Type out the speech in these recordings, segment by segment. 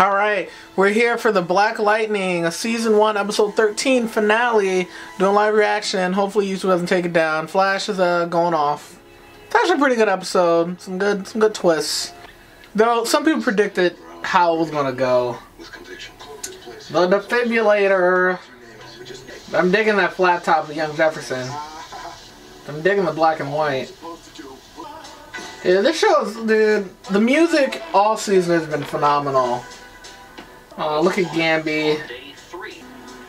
Alright, we're here for the Black Lightning, a Season 1, Episode 13 finale, doing live reaction. Hopefully YouTube doesn't take it down. Flash is going off. It's actually a pretty good episode. Some good twists. Though some people predicted how it was gonna go. The defibrillator. I'm digging that flat top of Young Jefferson. I'm digging the black and white. Yeah, this show's, dude, the music all season has been phenomenal. Look at Gamby.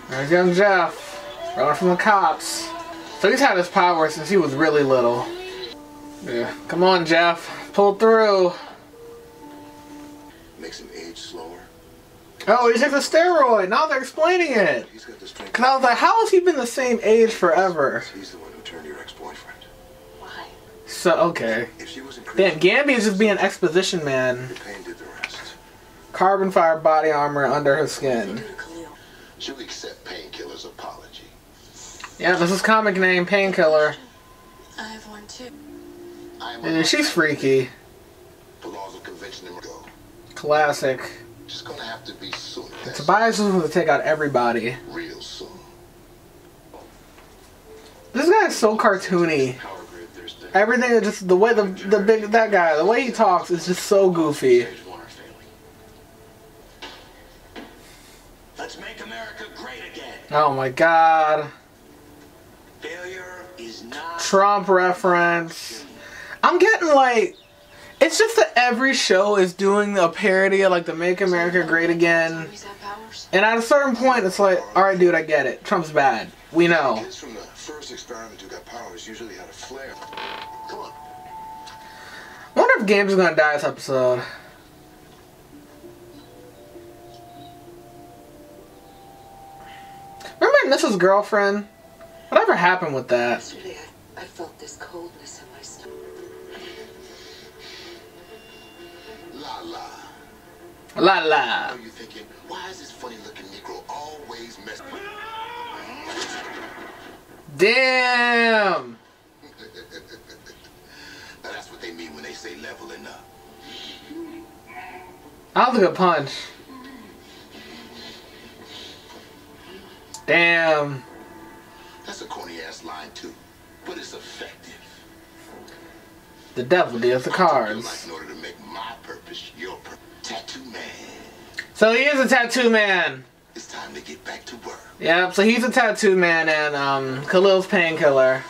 There's young Jeff, running from the cops. So he's had his power since he was really little. Yeah, come on, Jeff, pull through. Makes him age slower. Oh, he takes a steroid. Now they're explaining it. Cause I was like, how has he been the same age forever? He's the one who turned your ex-boyfriend. Why? So okay. If she was damn, Gamby is just being an exposition man. The pain did the rest. Carbon fiber body armor under her skin. She'll accept Painkiller's apology. Yeah, this is comic name Painkiller. I have one too. Yeah, she's freaky. The laws of convention and go. Classic. Just gonna have to be soon. Tobias is going to take out everybody. Real soon. This guy is so cartoony. Everything is just the way that guy, the way he talks is just so goofy. Let's make America great again. Oh my god. Failure is not Trump reference. I'm getting like, it's just that every show is doing a parody of like the Make America Great Again. And at a certain point it's like, alright dude, I get it. Trump's bad. We know. Kids from the first experiment who got powers usually had a flare. Come on. I wonder if Games is gonna die this episode. Remember Mrs. Girlfriend? Whatever happened with that? Yesterday I felt this coldness in my stomach. La la. La la. Are you thinking, why is this funny looking Negro always messing with Damn! Now that's what they mean when they say leveling up. That was a good punch. Damn. That's a corny ass line too, but it's effective. The devil deals the cards. Like in order to make my purpose your purpose. Tattoo man. So he is a tattoo man. It's time to get back to work. Yeah, so he's a tattoo man and Khalil's Painkiller.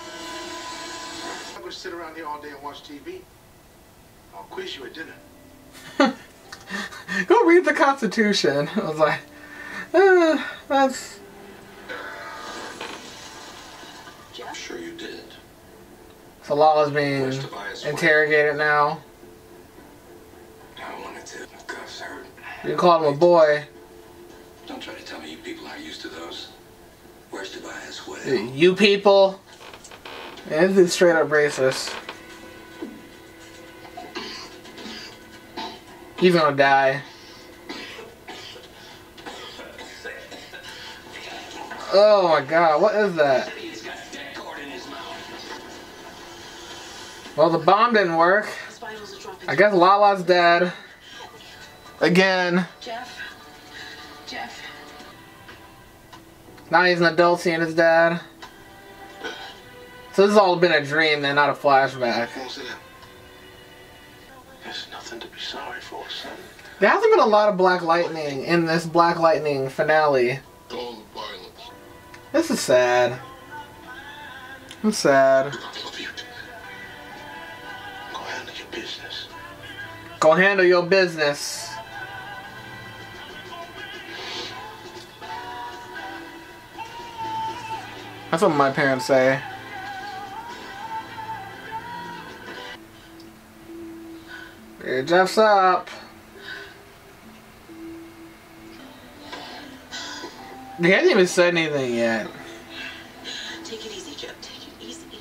I'm gonna sit around here all day and watch TV. I'll quiz you at dinner. Go read the Constitution. I was like, that's... I'm sure you did. So Lala's being interrogated now. I wanted to. Cuffs hurt. You called him a boy. Don't try to tell me you people aren't used to those. Where's Tobias? Well, You people. Yeah, this is straight up racist. He's gonna die. Oh my god, what is that? he's got a dead cord in his mouth. Well, the bomb didn't work. His vitals are dropping. I guess Lala's dead. Again. Jeff. Now he's an adult seeing his dad. So this has all been a dream then, not a flashback. There's nothing to be sorry for, son. There hasn't been a lot of Black Lightning in this Black Lightning finale. All the violence. This is sad. I'm sad. Go handle your business. Go handle your business. That's what my parents say. Hey, Jeff's up. He hasn't even said anything yet. Take it easy, Jeff. Take it easy.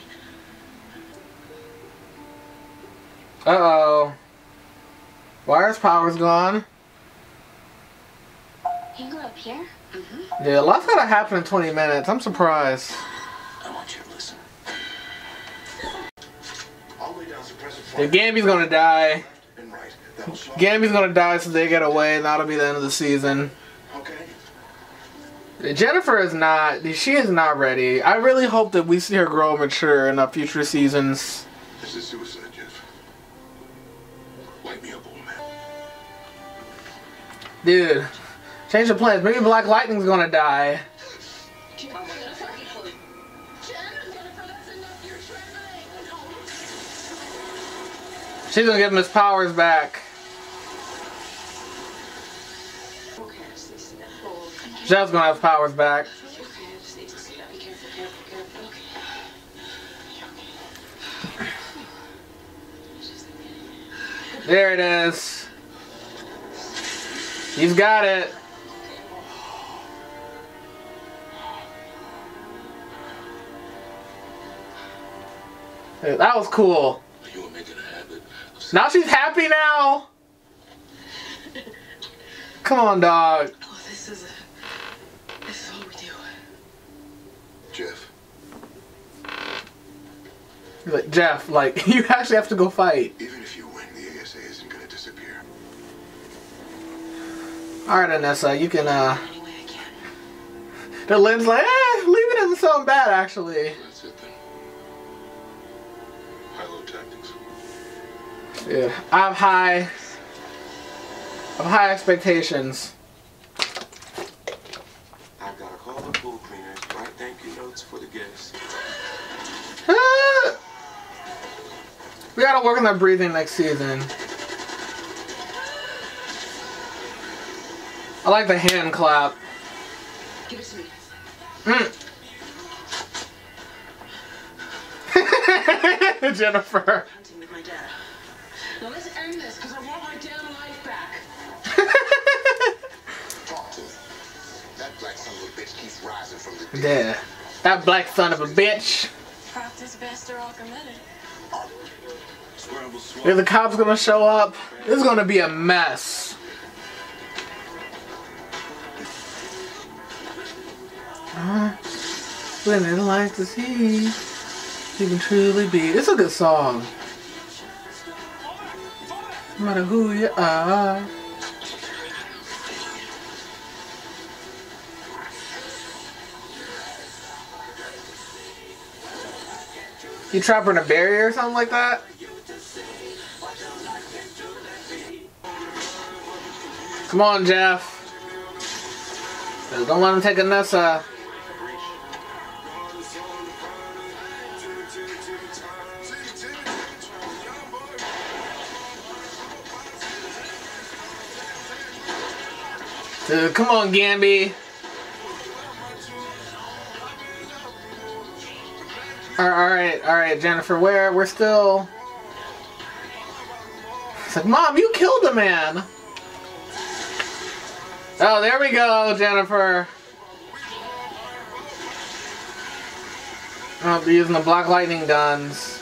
Uh-oh. Wire's power's gone. You can go up here? Mm-hmm. Yeah, a lot's gotta happen in 20 minutes. I'm surprised. I want you to listen. All the way down suppressive The Gamby's gonna die. And right. Gambi's gonna die so they get away, and that'll be the end of the season. Okay. Jennifer is not. She is not ready. I really hope that we see her grow mature in the future seasons. This is suicide, Jeff. Light me up, old man. Dude, change the plans. Maybe Black Lightning's gonna die. She's gonna give him his powers back. Jeff's gonna have powers back. There it is. He's got it. That was cool. You were making a habit of Now she's happy now. Come on, dog. Oh, this is what we do. Jeff, You're like, Jeff, like, you actually have to go fight. even if you win, the ASA isn't gonna disappear. Alright, Anessa, you can, Any way I can. The Lynn's like, leaving doesn't sound bad, actually. That's it then. High-low tactics. Yeah, I have high expectations. I've got to call the pool cleaners, write thank you notes for the guests. We gotta work on that breathing next season. I like the hand clap. Give it to me. Jennifer. Hunting with my dad. Now let's end this, because I want my damn life back. Talk to me. That black son of a bitch keeps rising from the dead. Yeah. That black son of a bitch. Practice best or all committed. Scramble swamp. If the cops gonna show up, this is gonna be a mess. When it like to see, you can truly be. It's a good song. No matter who you are. You trap her in a barrier or something like that? Come on, Jeff. Don't let him take Anessa. Dude, come on, Gambi. Alright, Jennifer, we're still... It's like, Mom, you killed the man! Oh, there we go, Jennifer. Oh, they're using the Black Lightning guns.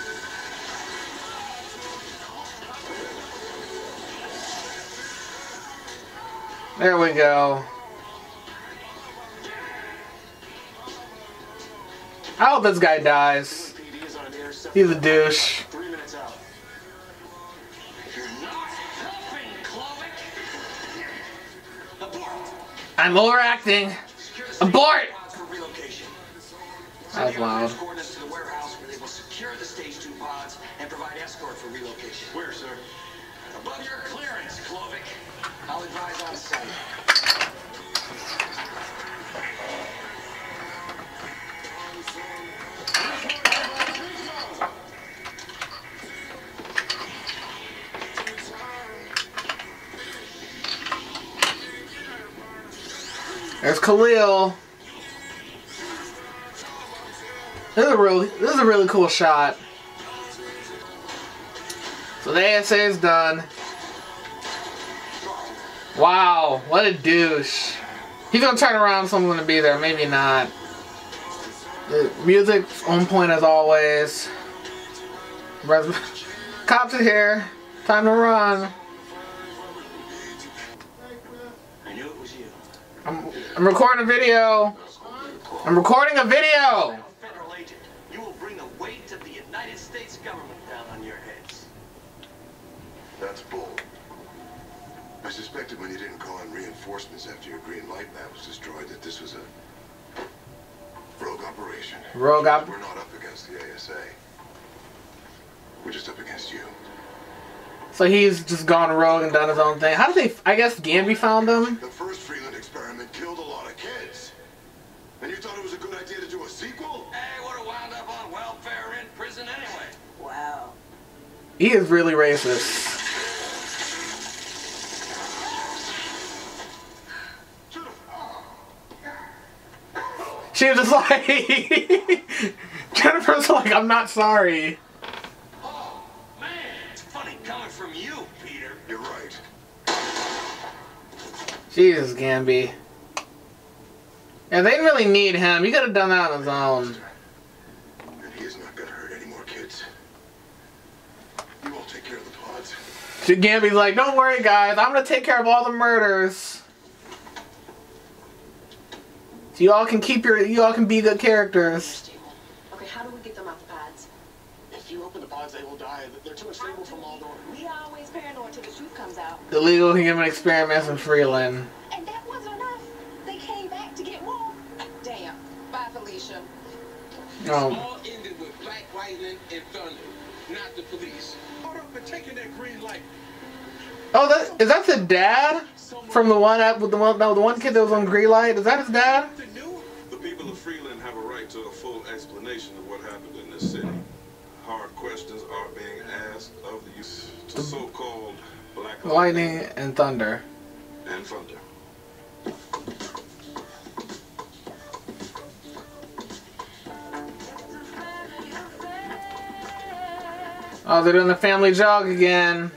There we go. I hope this guy dies. PD is on an intercept. He's a douche. 3 minutes out. You're not helping, Clovic! Abort! I'm overacting. Secure the Abort! stage pods for relocation. That was loud. Coordinates to the warehouse where they will secure the stage 2 pods and provide escort for relocation. Where, sir? Above your clearance, Clovic. I'll advise on site. There's Khalil. This is a really cool shot. So the ASA is done. Wow, what a douche. He's gonna turn around, someone's gonna be there, maybe not. The music's on point as always. Cops are here. Time to run. I knew it was you. I'm recording a video. I'm recording a video. Federal agent, you will bring the weight of the United States government down on your heads. That's bull. I suspected when you didn't call in reinforcements after your green light map was destroyed that this was a rogue operation. Rogue op. We're not up against the ASA. We're just up against you. So he's just gone rogue and done his own thing. How did they... I guess Gambi found him? The first Freeland experiment killed a lot of kids. And you thought it was a good idea to do a sequel? Hey, would have wound up on welfare in prison anyway. Wow. He is really racist. She was just like... Jennifer's like, I'm not sorry. Oh, man. It's funny coming from you, Peter. You're right. Jesus, Gambi. Yeah, they didn't really need him. He could have done that on his own. And he is not going to hurt any more kids. You all take care of the pods. Gambi's like, don't worry, guys. I'm going to take care of all the murders. So you all can keep your... You all can be good characters. Okay, how do we get them out the pods? If you open the pods, they will die. They're too unstable from all door. We always paranoid till the truth comes out. The legal human experiments in Freeland. And that wasn't enough. They came back to get more. Damn. Bye, Felicia. Oh. All ended with Black Lightning and Thunder, not the police. Hold up and taking that green light. Oh, is that the dad from the one with the one kid that was on Green Light? Is that his dad? The people of Freeland have a right to a full explanation of what happened in this city. Hard questions are being asked of the so-called Black Lightning and Thunder. and Thunder. Oh, they're doing the family jog again.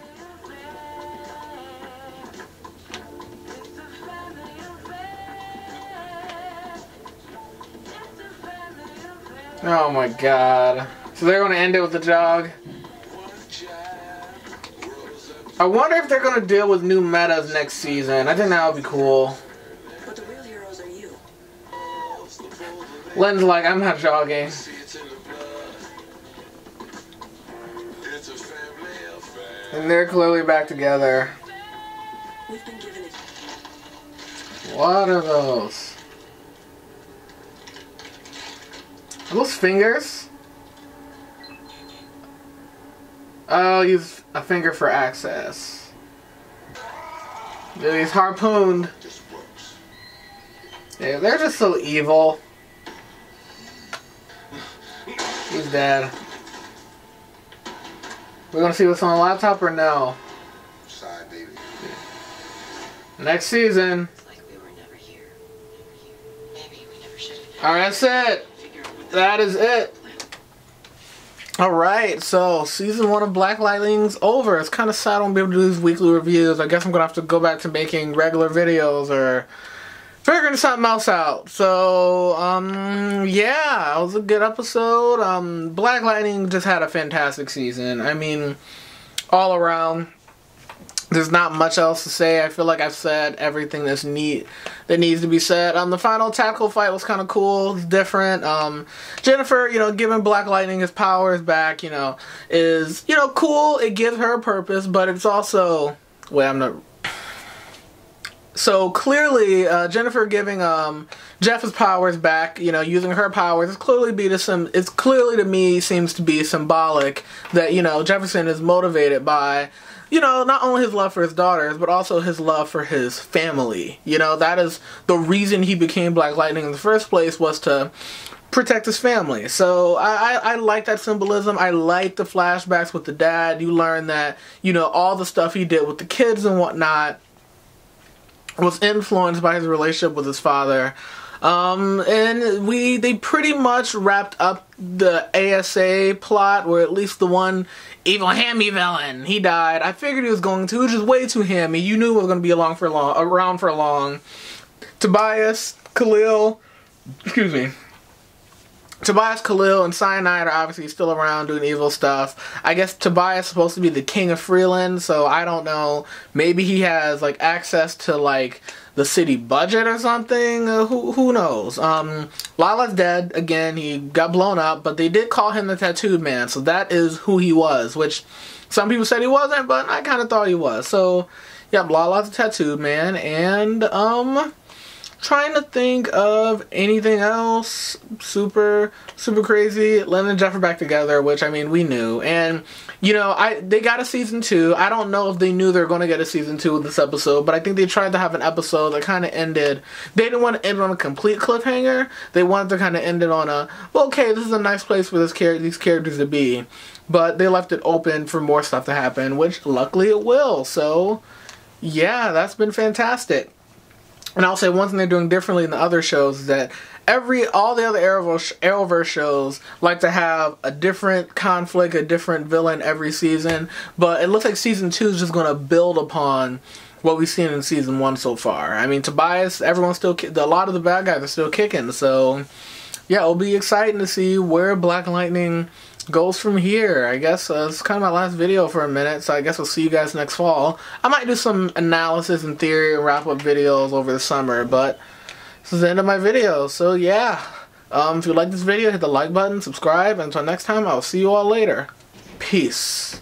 Oh my god. So they're going to end it with the jog. I wonder if they're going to deal with new metas next season. I think that would be cool. But the real heroes are you. Lynn's like, I'm not jogging. And they're clearly back together. We've been given it. What are those? Are those fingers? Oh, use a finger for access. Dude, he's harpooned. Yeah, they're just so evil. He's dead. We're gonna see what's on the laptop or no? Side, baby. Next season. It's like we were never here. Maybe we never should have. Alright, that's it. That is it. Alright, so season 1 of Black Lightning's over. It's kind of sad I won't be able to do these weekly reviews. I guess I'm gonna have to go back to making regular videos or figuring something else out. So, yeah, it was a good episode. Black Lightning just had a fantastic season. I mean, all around, there's not much else to say. I feel like I've said everything that needs to be said. The final tactical fight was kind of cool. It's different. Jennifer, giving Black Lightning his powers back, is, cool. It gives her a purpose, but it's also... Wait, I'm not... So clearly, Jennifer giving Jeff his powers back, using her powers, it's clearly to me seems to be symbolic that Jefferson is motivated by not only his love for his daughters, but also his love for his family. That is the reason he became Black Lightning in the first place, was to protect his family. So I like that symbolism. I like the flashbacks with the dad. You learn that all the stuff he did with the kids and whatnot was influenced by his relationship with his father. And they pretty much wrapped up the ASA plot, where at least the one evil hammy villain, he died. I figured he was going to. He was just way too hammy. You knew he was going to be around for long. Tobias, Khalil, and Cyanide are obviously still around doing evil stuff. I guess Tobias is supposed to be the king of Freeland, so I don't know. Maybe he has access to the city budget or something. Who knows? Lala's dead again. He got blown up, but they did call him the Tattooed Man, so that is who he was. Which some people said he wasn't, but I kind of thought he was. So yeah, Lala's a tattooed man, and trying to think of anything else super crazy. Len and Jeff are back together, which, I mean, we knew. And, you know, they got a season 2. I don't know if they knew they were going to get a season 2 with this episode, but I think they tried to have an episode that kind of ended. They didn't want to end on a complete cliffhanger. They wanted to kind of end it on a, well, okay, this is a nice place for these characters to be. But they left it open for more stuff to happen, which luckily it will. So, yeah, that's been fantastic. And I'll say one thing they're doing differently than the other shows is that all the other Arrowverse shows like to have a different conflict, a different villain every season. But it looks like season 2 is just going to build upon what we've seen in season 1 so far. I mean, Tobias, everyone's still, a lot of the bad guys are still kicking. So, yeah, it'll be exciting to see where Black Lightning goes from here. I guess it's kind of my last video for a minute, so I guess I'll see you guys next fall. I might do some analysis and theory and wrap up videos over the summer, but this is the end of my video. So yeah, if you like this video, hit the like button, subscribe, and until next time, I'll see you all later. Peace.